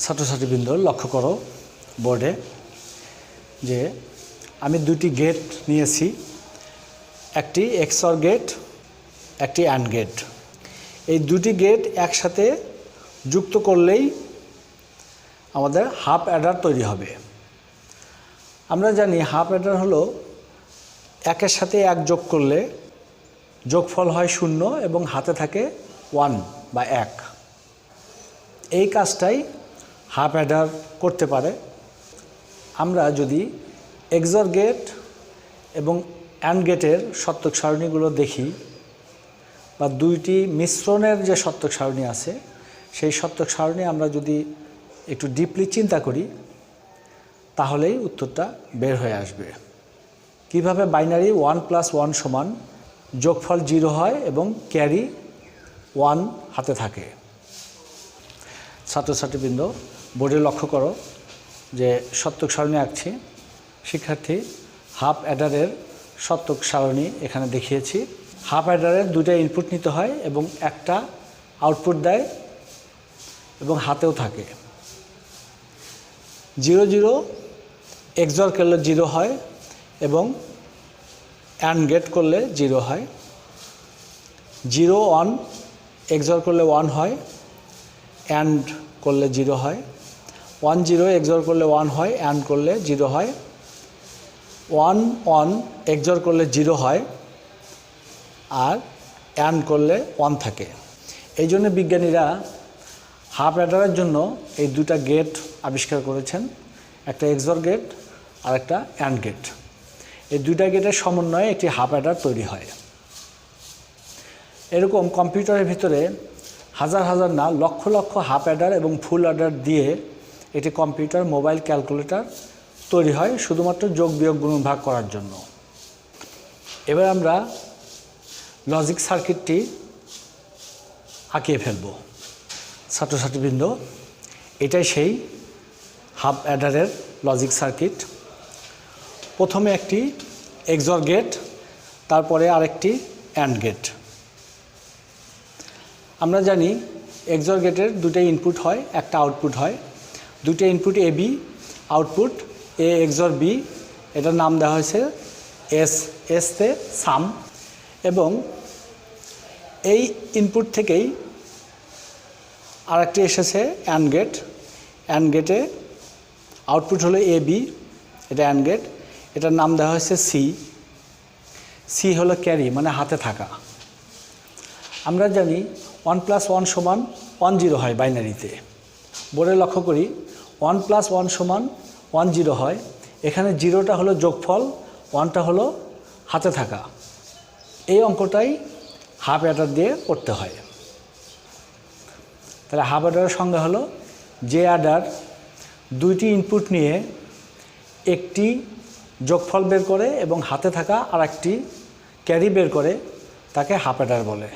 ছাত্রছাত্রীবৃন্দ লক্ষ্য করো বোর্ডে যে আমি দুটি গেট নিয়েছি, একটি XOR গেট, একটি AND গেট। এই দুটি গেট একসাথে যুক্ত করলেই আমাদের হাফ অ্যাডার তৈরি হবে। আমরা জানি হাফ অ্যাডার হলো একের সাথে এক যোগ করলে যোগফল হয় 0 এবং হাতে থাকে 1 বা 1। এই কাজটাই হাফ অ্যাডার করতে পারে। আমরা যদি XOR গেট এবং AND গেটের সত্যক সারণীগুলো দেখি বা দুইটি মিশ্রণের যে সত্যক সারণী আছে সেই সত্যক সারণী আমরা যদি একটু ডিপলি চিন্তা করি তাহলেই উত্তরটা বের হয়ে আসবে। কিভাবে বাইনারি 1 + 1 সমান যোগফল 0 হয় এবং ক্যারি 1 হাতে থাকে। ছাত্রছাত্রীবৃন্দ বোর্ডে লক্ষ্য করো যে সত্যক সারণী আঁকছি। শিক্ষার্থী হাফ অ্যাডারের সত্যক সারণী এখানে দেখিয়েছি। হাফ অ্যাডারের দুটো ইনপুট নিতে হয় এবং একটা আউটপুট দেয় এবং হাতেও থাকে। 0 0 XOR করলে 0 হয় এবং AND গেট করলে 0 হয়। 0 1 XOR করলে 1 হয়, AND করলে 0 হয়। 1 0 XOR করলে 1 হয়, AND করলে 0 হয়। 1 1 XOR করলে 0 হয় আর AND করলে 1 থাকে। এই জন্য বিজ্ঞানীরা হাফ অ্যাডারের জন্য এই দুটা গেট আবিষ্কার করেছেন, একটা XOR গেট আর একটা AND গেট। এই দুইটা গেটের সমন্বয়ে একটি হাফ অ্যাডার তৈরি হয়। এরকম কম্পিউটারের ভিতরে হাজার হাজার না লক্ষ লক্ষ হাফ অ্যাডার এবং ফুল অ্যাডার দিয়ে একটি কম্পিউটার মোবাইল ক্যালকুলেটর তৈরি হয় শুধুমাত্র যোগ বিয়োগ গুণ ভাগ করার জন্য। এবার আমরা লজিক সার্কিটটি আঁকিয়ে ফেলব। ছাত্রছাত্রীবৃন্দ এটাই সেই হাফ অ্যাডারের লজিক সার্কিট। প্রথমে একটি XOR গেট, তারপরে আরেকটি AND গেট। আমরা জানি XOR গেটের দুটো ইনপুট হয়, একটা আউটপুট হয়। দুটো input AB, output A XOR B। এটার নাম দেওয়া হয়েছে এসতে সাম। এবং এই ইনপুট থেকেই আরেকটি এসেছে AND গেট। AND গেটে আউটপুট হলো AB, এটা AND গেট। এটার নাম দেওয়া হয়েছে C হলো ক্যারি, মানে হাতে থাকা। আমরা জানি 1 + 1 সমান 1 0 হয় বাইনারিতে। বোর্ডে লক্ষ্য করি 1 + 1 সমান 1 0 হয়। এখানে 0টা হলো যোগফল, 1টা হলো হাতে থাকা। এই অঙ্কটাই হাফ অ্যাডার দিয়ে করতে হয়। তাহলে হাফ অ্যাডারের সংজ্ঞা হলো যে অ্যাডার দুইটি ইনপুট নিয়ে একটি যোগফল বের করে এবং হাতে থাকা আর একটি ক্যারি বের করে তাকে হাফ অ্যাডার বলে।